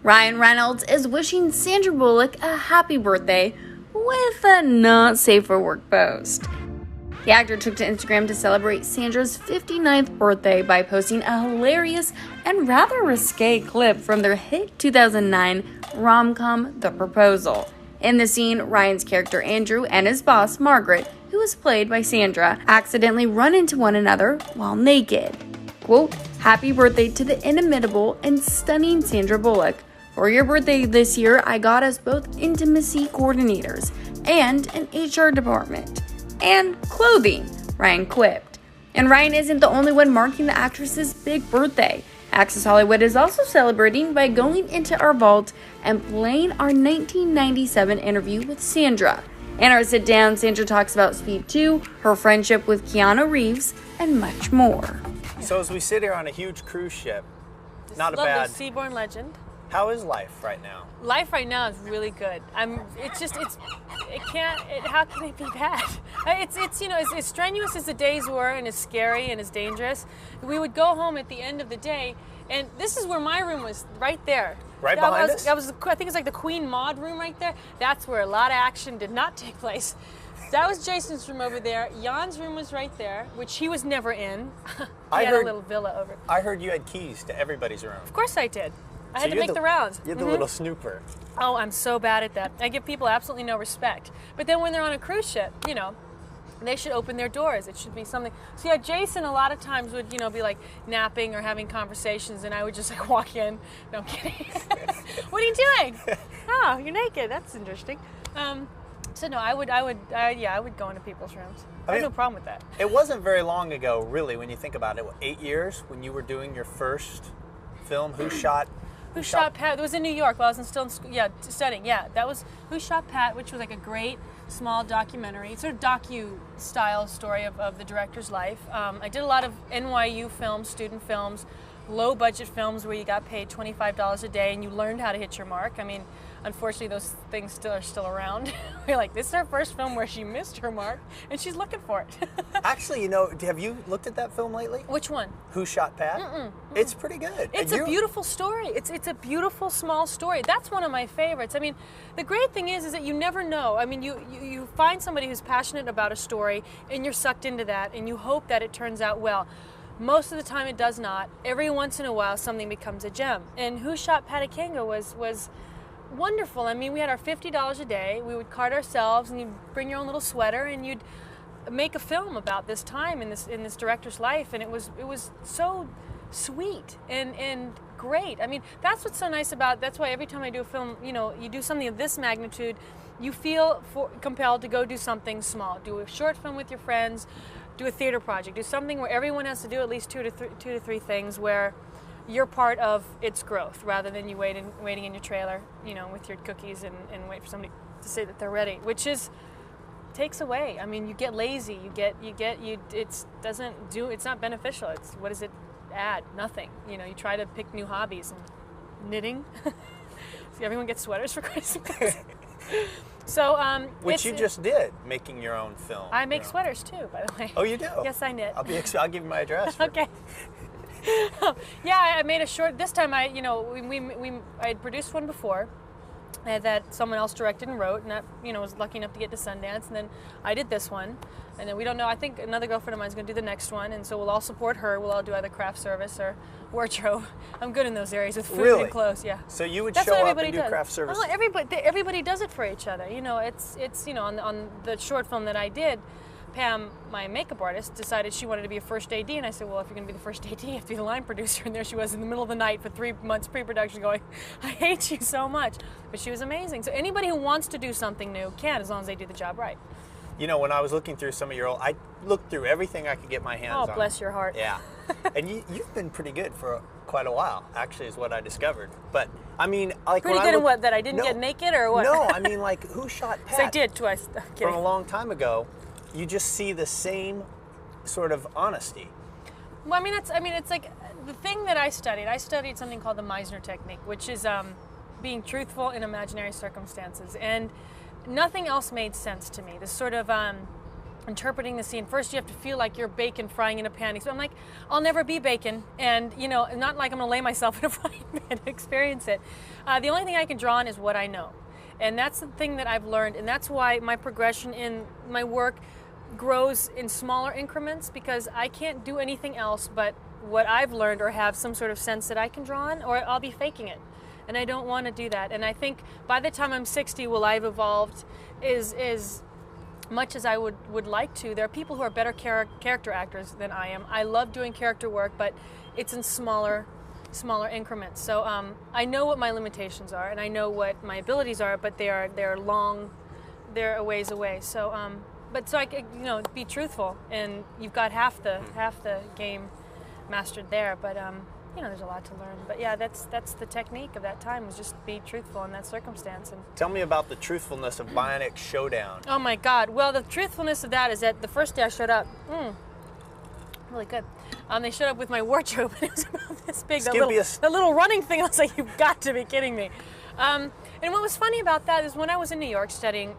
Ryan Reynolds is wishing Sandra Bullock a happy birthday with a not safe for work post. The actor took to Instagram to celebrate Sandra's 59th birthday by posting a hilarious and rather risque clip from their hit 2009 rom-com The Proposal. In the scene, Ryan's character Andrew and his boss Margaret, who is played by Sandra, accidentally run into one another while naked. Quote, "Happy birthday to the inimitable and stunning Sandra Bullock. For your birthday this year, I got us both intimacy coordinators and an HR department. And clothing," Ryan quipped. And Ryan isn't the only one marking the actress's big birthday. Access Hollywood is also celebrating by going into our vault and playing our 1997 interview with Sandra. In our sit-down, Sandra talks about Speed 2, her friendship with Keanu Reeves, and much more. So as we sit here on a huge cruise ship, not a lovely bad... Seaborn legend. How is life right now? Life right now is really good. How can it be bad? As strenuous as the days were and as scary and as dangerous, we would go home at the end of the day, and this is where my room was, right there. Right behind us? I think it's like the Queen Maud room right there. That's where a lot of action did not take place. That was Jason's room over there. Jan's room was right there, which he was never in. He had a little villa over. I heard you had keys to everybody's room. Of course I did. I had to make the rounds. You're the little snooper. Oh, I'm so bad at that. I give people absolutely no respect. But then when they're on a cruise ship, they should open their doors. It should be something. So yeah, Jason a lot of times would, be like napping or having conversations, and I would just like walk in. No, I'm kidding. What are you doing? Oh, you're naked. That's interesting. So no, I would go into people's rooms. I have no problem with that. It wasn't very long ago, really, when you think about it. 8 years when you were doing your first film, Who Shot Pat? It was in New York while I was still in school, studying. Yeah, that was Who Shot Pat, which was like a great small documentary, sort of docu-style story of the director's life. I did a lot of NYU films, student films, low-budget films where you got paid $25 a day and you learned how to hit your mark. I mean, unfortunately, those things are still around. We're like, this is her first film where she missed her mark, and she's looking for it. Actually, have you looked at that film lately? Which one? Who Shot Pat? It's pretty good. It's a beautiful story. It's a beautiful, small story. That's one of my favorites. I mean, the great thing is that you never know. I mean, you find somebody who's passionate about a story, and you're sucked into that, and you hope that it turns out well. Most of the time, it does not. Every once in a while, something becomes a gem. And Who Shot Pat Akenga was wonderful. I mean, we had our $50 a day. We would cart ourselves, and you'd bring your own little sweater, and you'd make a film about this time in this director's life, and it was so sweet and great. I mean, that's what's so nice about. That's why every time I do a film, you do something of this magnitude, you feel compelled to go do something small. Do a short film with your friends. Do a theater project. Do something where everyone has to do at least two to three things where you're part of its growth, rather than you waiting in your trailer, with your cookies and wait for somebody to say that they're ready, which takes away. I mean, you get lazy. It's not beneficial. What does it add? Nothing. You try to pick new hobbies, and knitting. See, everyone gets sweaters for Christmas. So, which you just did, making your own film. I make sweaters too, by the way. Oh, you do? Yes, I knit. I'll give you my address. Okay. Yeah, I made a short. This time, I had produced one before that someone else directed and wrote, and that was lucky enough to get to Sundance. And then I did this one, and then we don't know. I think another girlfriend of mine is going to do the next one, and so we'll all support her. We'll all do either craft service or wardrobe. I'm good in those areas with food and clothes. Yeah. So you would show up and do craft service. Oh, everybody does it for each other. It's on the short film that I did. Pam, my makeup artist, decided she wanted to be a first AD, and I said, well, if you're going to be the first AD, you have to be the line producer. And there she was in the middle of the night for 3 months pre-production going, I hate you so much. But she was amazing. So anybody who wants to do something new can, as long as they do the job right. When I was looking through some of your old, I looked through everything I could get my hands on. Oh, bless your heart. Yeah. And you've been pretty good for quite a while, actually, is what I discovered. But, I mean, like... Pretty good in what? That I didn't get naked, or what? No, I mean, like, Who Shot Pat? I did twice. From a long time ago. You just see the same sort of honesty. Well, it's like the thing that I studied something called the Meisner technique, which is being truthful in imaginary circumstances. And nothing else made sense to me. This sort of interpreting the scene. First, you have to feel like you're bacon frying in a pan. So I'm like, I'll never be bacon, and not like I'm gonna lay myself in a frying pan to experience it. The only thing I can draw on is what I know, and that's the thing that I've learned, and that's why my progression in my work grows in smaller increments, because I can't do anything else but what I've learned or have some sort of sense that I can draw on, or I'll be faking it, and I don't want to do that. And I think by the time I'm 60, will I've evolved is much as I would like to. There are people who are better character actors than I am. I love doing character work, but it's in smaller increments. So I know what my limitations are, and I know what my abilities are, but they're a ways away. So so I could, be truthful, and you've got half the game mastered there. But there's a lot to learn. But yeah, that's the technique of that time, was just be truthful in that circumstance. And tell me about the truthfulness of Bionic Showdown. Oh my God! Well, the truthfulness of that is that the first day I showed up, really good. They showed up with my wardrobe, and it was about this big. The little running thing. I was like, you've got to be kidding me. And what was funny about that is when I was in New York studying,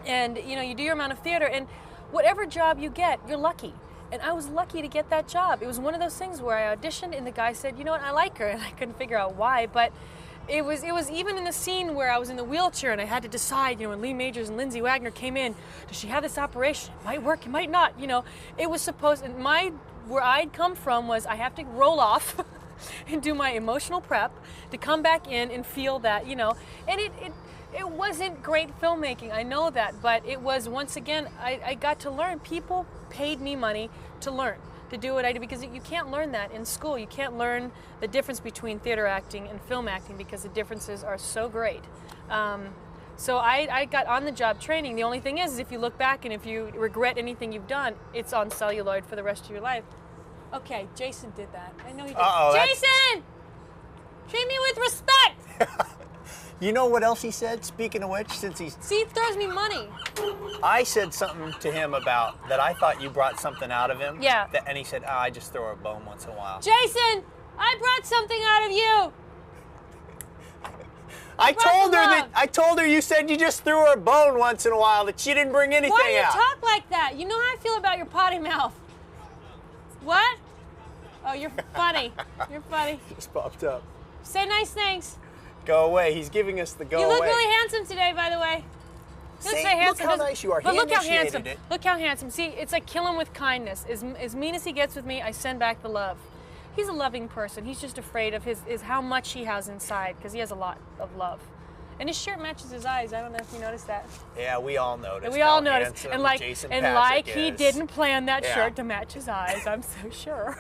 and you do your amount of theater, and whatever job you get, you're lucky. And I was lucky to get that job. It was one of those things where I auditioned, and the guy said, "You know what, I like her," and I couldn't figure out why. But it was even in the scene where I was in the wheelchair, and I had to decide. When Lee Majors and Lindsay Wagner came in, does she have this operation? It might work, it might not. It was supposed. And where I'd come from was I have to roll off and do my emotional prep to come back in and feel that. And it wasn't great filmmaking, I know that, but it was, once again, I got to learn. People paid me money to learn, to do what I do, because you can't learn that in school. You can't learn the difference between theater acting and film acting, because the differences are so great. So I got on-the-job training. The only thing is if you look back and if you regret anything you've done, it's on celluloid for the rest of your life. Okay, Jason did that. I know he did. Jason! Treat me with respect! You know what else he said, speaking of which, See, he throws me money. I said something to him about that I thought you brought something out of him. Yeah. And he said, I just throw a bone once in a while. Jason, I brought something out of you. I told her you said you just threw her a bone once in a while, that she didn't bring anything out. Why do you talk like that? You know how I feel about your potty mouth. What? Oh, you're funny. You're funny. Just popped up. Say nice things. Go away. He's giving us the go away. You look really handsome today, by the way. See, look how nice you are. But look how handsome. It. Look how handsome. See, it's like kill him with kindness. As mean as he gets with me, I send back the love. He's a loving person. He's just afraid of how much he has inside, because he has a lot of love. And his shirt matches his eyes. I don't know if you noticed that. Yeah, we all noticed. We all noticed. And like he didn't plan that shirt to match his eyes, I'm so sure.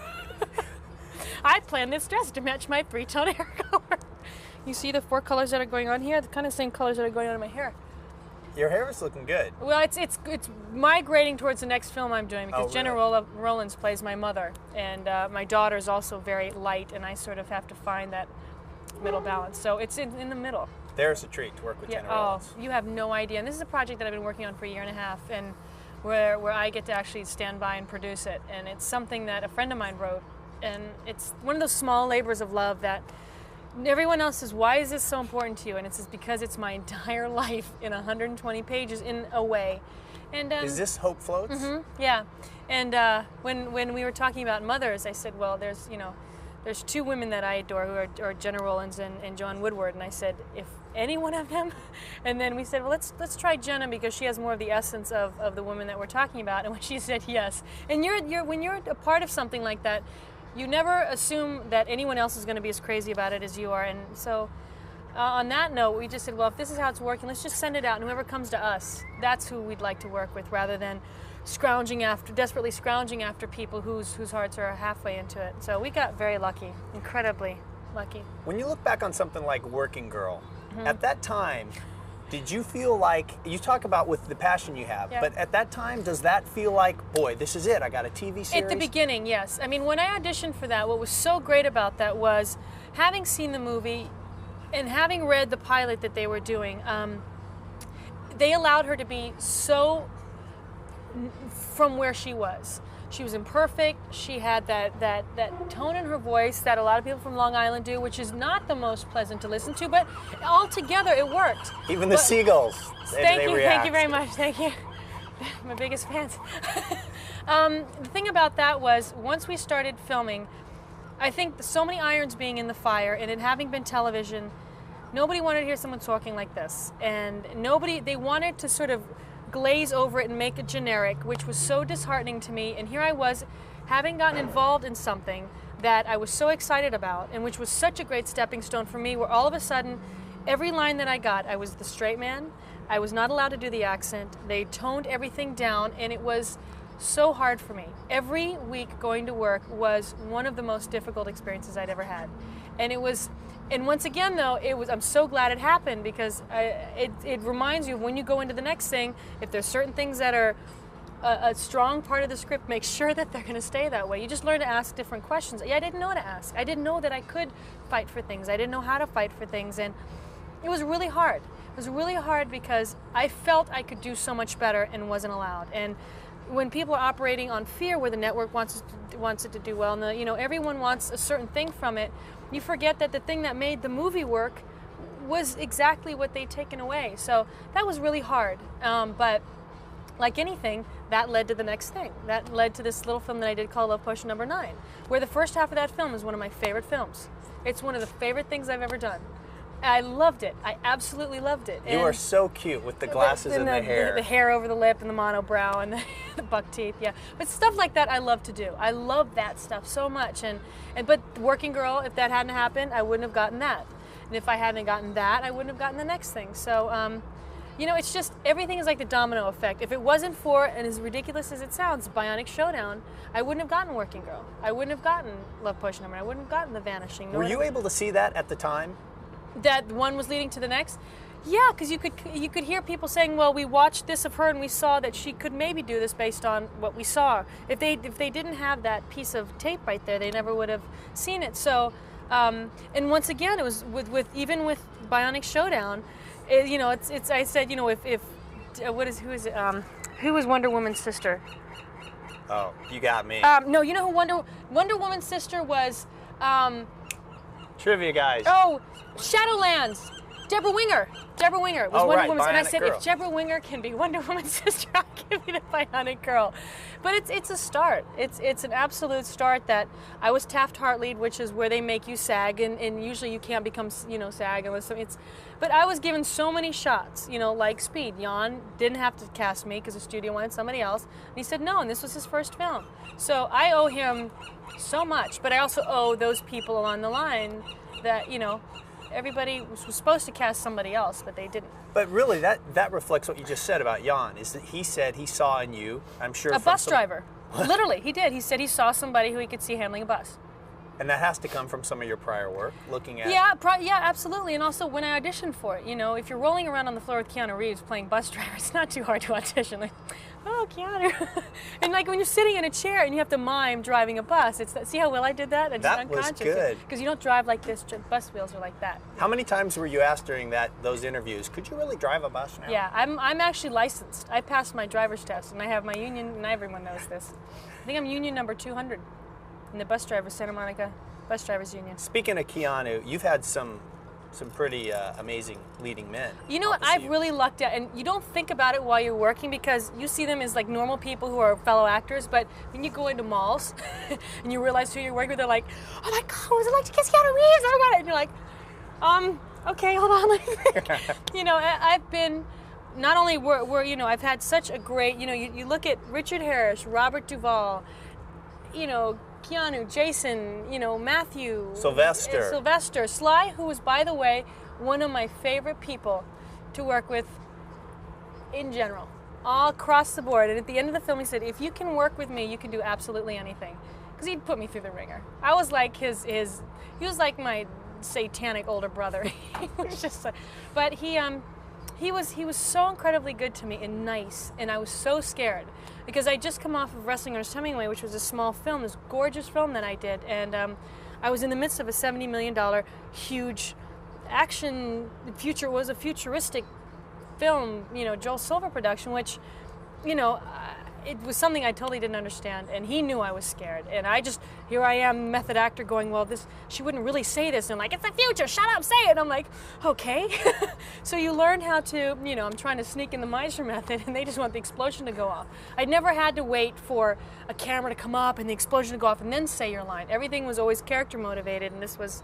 I planned this dress to match my 3-tone hair color. You see the 4 colors that are going on here? The kind of same colors that are going on in my hair. Your hair is looking good. Well, it's migrating towards the next film I'm doing, because Jenna Rollins plays my mother, and my daughter's also very light, and I sort of have to find that middle balance. So it's in the middle. There's a treat to work with Jenna Rollins. Oh, you have no idea. And this is a project that I've been working on for a year and a half, and where I get to actually stand by and produce it. And it's something that a friend of mine wrote, and it's one of those small labors of love that everyone else says, why is this so important to you? And it's because it's my entire life in 120 pages in a way. And is this Hope Floats? Mm-hmm, yeah. And when we were talking about mothers, I said, well, there's 2 women that I adore, who are Jenna Rollins and Joan Woodward. And I said, if any one of them, and then we said, well, let's try Jenna, because she has more of the essence of the woman that we're talking about. And when she said yes, and when you're a part of something like that, you never assume that anyone else is going to be as crazy about it as you are. And so on that note, we just said, well, if this is how it's working, let's just send it out, and whoever comes to us, that's who we'd like to work with, rather than desperately scrounging after people whose hearts are halfway into it. So we got very lucky, incredibly lucky. When you look back on something like Working Girl, at that time, did you feel like, you talk about with the passion you have, but at that time, does that feel like, boy, this is it, I got a TV series? At the beginning, yes. I mean, when I auditioned for that, what was so great about that was, having seen the movie and having read the pilot that they were doing, they allowed her to be so from where she was. She was imperfect. She had that tone in her voice that a lot of people from Long Island do, which is not the most pleasant to listen to, but altogether it worked. Even the seagulls. Thank you very much. Thank you. my biggest fans. The thing about that was, once we started filming, I think so many irons being in the fire, and it having been television, nobody wanted to hear someone talking like this. And they wanted to sort of glaze over it and make it generic, which was so disheartening to me. And here I was, having gotten involved in something that I was so excited about, and which was such a great stepping stone for me, where all of a sudden, every line that I got, I was the straight man. I was not allowed to do the accent. They toned everything down, and it was so hard for me. Every week going to work was one of the most difficult experiences I'd ever had. And once again though, I'm so glad it happened, because it reminds you of when you go into the next thing, if there's certain things that are a strong part of the script, make sure that they're going to stay that way. You just learn to ask different questions. Yeah, I didn't know to ask. I didn't know that I could fight for things. I didn't know how to fight for things, and it was really hard. It was really hard because I felt I could do so much better and wasn't allowed. And when people are operating on fear, where the network wants it to do well, and everyone wants a certain thing from it, you forget that the thing that made the movie work was exactly what they'd taken away. So that was really hard. But like anything, that led to the next thing. That led to this little film that I did called Love Potion Number 9, where the first half of that film is one of my favorite films. It's one of the favorite things I've ever done. I loved it. I absolutely loved it. You are so cute with the glasses and the hair. The hair over the lip and the monobrow and the buck teeth, yeah. But stuff like that I love to do. I love that stuff so much. But Working Girl, if that hadn't happened, I wouldn't have gotten that. And if I hadn't gotten that, I wouldn't have gotten the next thing. So, it's just, everything is like the domino effect. If it wasn't for, and as ridiculous as it sounds, Bionic Showdown, I wouldn't have gotten Working Girl. I wouldn't have gotten Love Potion Number 9. I wouldn't have gotten The Vanishing. Were you able to see that at the time? That one was leading to the next? Yeah, because you could hear people saying, well, we watched this of her and we saw that she could maybe do this based on what we saw. If they didn't have that piece of tape right there, they never would have seen it. So, and once again, it was even with Bionic Showdown, I said, who was Wonder Woman's sister? Oh, you got me. No, you know who Wonder Woman's sister was? Trivia guys. Oh, Shadowlands. Deborah Winger. Deborah Winger was Wonder Woman's. And I said, if Deborah Winger can be Wonder Woman's sister, I'll give you the Bionic Girl. But it's a start. It's an absolute start. That I was Taft-Hartley, which is where they make you SAG, and usually you can't become SAG unless it's. But I was given so many shots, like Speed. Jan didn't have to cast me because the studio wanted somebody else, and he said no, and this was his first film. So I owe him so much, but I also owe those people along the line that everybody was supposed to cast somebody else, but they didn't. But really, that reflects what you just said about Jan, is that he said he saw in you, I'm sure, a bus driver. Literally, he did. He said he saw somebody who he could see handling a bus. And that has to come from some of your prior work, looking at... Yeah, absolutely. And also when I auditioned for it, if you're rolling around on the floor with Keanu Reeves playing bus driver, it's not too hard to audition. Like, oh, Keanu. And like when you're sitting in a chair and you have to mime driving a bus, see how well I did that? I just that unconscious. Was good. Because you don't drive like this, bus wheels are like that. How many times were you asked during those interviews, could you really drive a bus now? Yeah, I'm actually licensed. I passed my driver's test, and I have my union, and everyone knows this. I think I'm union number 200 in the bus driver Santa Monica Bus Drivers Union. Speaking of Keanu, you've had some pretty amazing leading men. You know what I've really lucked out, and you don't think about it while you're working because you see them as like normal people who are fellow actors, but when you go into malls and you realize who you're working with, they're like, oh my God, what was it like to kiss Keanu Reeves? Oh my God. And you're like, okay, hold on. I've been, not only I've had such a great, you look at Richard Harris, Robert Duvall, Keanu, Jason, Matthew, Sylvester, Sly, who was, by the way, one of my favorite people to work with in general, all across the board. And at the end of the film, he said, if you can work with me, you can do absolutely anything. Because he'd put me through the ringer. I was like he was like my satanic older brother. He was just, but he was so incredibly good to me and nice, and I was so scared because I just come off of Wrestling Ernest Hemingway, which was a small film, this gorgeous film that I did, and I was in the midst of a $70 million huge action futuristic film, Joel Silver production, which, it was something I totally didn't understand, and he knew I was scared. And here I am, method actor, going, well, she wouldn't really say this. And I'm like, it's the future, shut up, say it. And I'm like, okay. So you learn how to, I'm trying to sneak in the Meisner method, and they just want the explosion to go off. I'd never had to wait for a camera to come up and the explosion to go off and then say your line. Everything was always character motivated, and this was,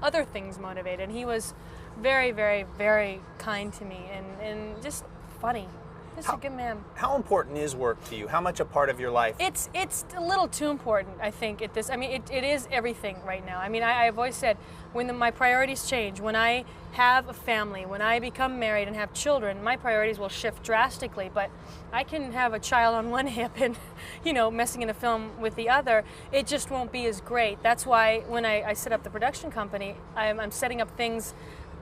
other things motivated. And he was very, very, very kind to me and just funny. Just a good man. How important is work to you? How much a part of your life? It's a little too important, I think, at this. I mean, it is everything right now. I mean, I've always said, when my priorities change, when I have a family, when I become married and have children, my priorities will shift drastically. But I can have a child on one hip and, messing in a film with the other. It just won't be as great. That's why when I set up the production company, I'm setting up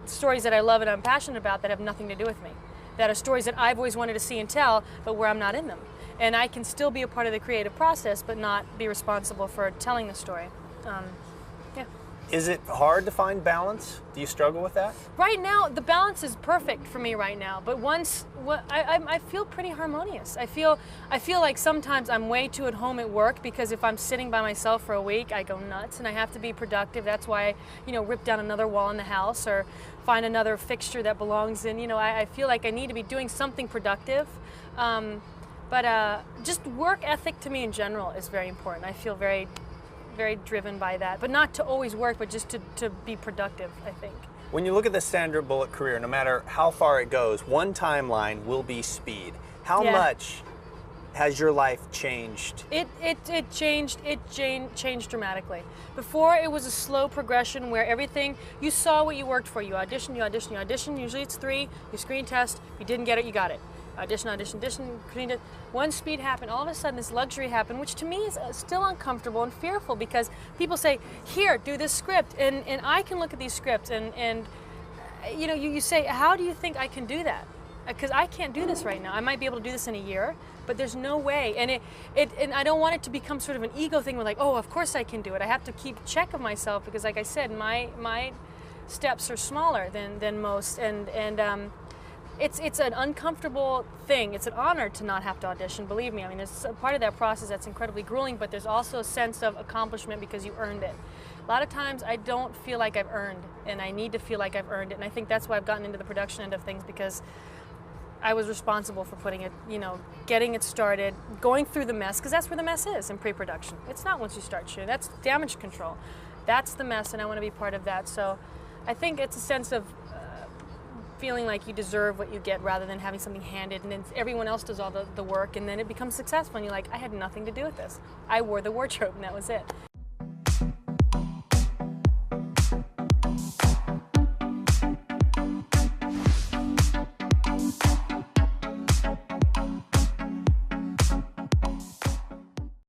stories that I love and I'm passionate about that have nothing to do with me. That are stories that I've always wanted to see and tell, but where I'm not in them. And I can still be a part of the creative process, but not be responsible for telling the story. Yeah. Is it hard to find balance? Do you struggle with that? Right now, the balance is perfect for me right now. But I feel pretty harmonious. I feel like sometimes I'm way too at home at work, because if I'm sitting by myself for a week, I go nuts and I have to be productive. That's why I, rip down another wall in the house or find another fixture that belongs in. I feel like I need to be doing something productive. But just work ethic to me in general is very important. I feel very, very driven by that. But not to always work, but just to be productive, I think. When you look at the Sandra Bullock career, no matter how far it goes, one timeline will be speed. How much has your life changed? It changed dramatically. Before, it was a slow progression where everything, you saw what you worked for. You audition, you audition, you audition. Usually it's 3. You screen test. If you didn't get it, you got it. Audition, audition, audition, screen test. One speed happened. All of a sudden, this luxury happened, which to me is still uncomfortable and fearful, because people say, here, do this script. And I can look at these scripts and you say, how do you think I can do that? Because I can't do this right now. I might be able to do this in a year, but there's no way. And and I don't want it to become sort of an ego thing where, like, oh, of course I can do it. I have to keep check of myself, because, like I said, my steps are smaller than most, and it's an uncomfortable thing. It's an honor to not have to audition. Believe me. I mean, it's a part of that process that's incredibly grueling, but there's also a sense of accomplishment because you earned it. A lot of times I don't feel like I've earned, and I need to feel like I've earned it. And I think that's why I've gotten into the production end of things, because I was responsible for putting it, getting it started, going through the mess, because that's where the mess is in pre-production. It's not once you start shooting. That's damage control. That's the mess, and I want to be part of that. So I think it's a sense of feeling like you deserve what you get, rather than having something handed and then everyone else does all the work, and then it becomes successful and you're like, I had nothing to do with this. I wore the wardrobe and that was it.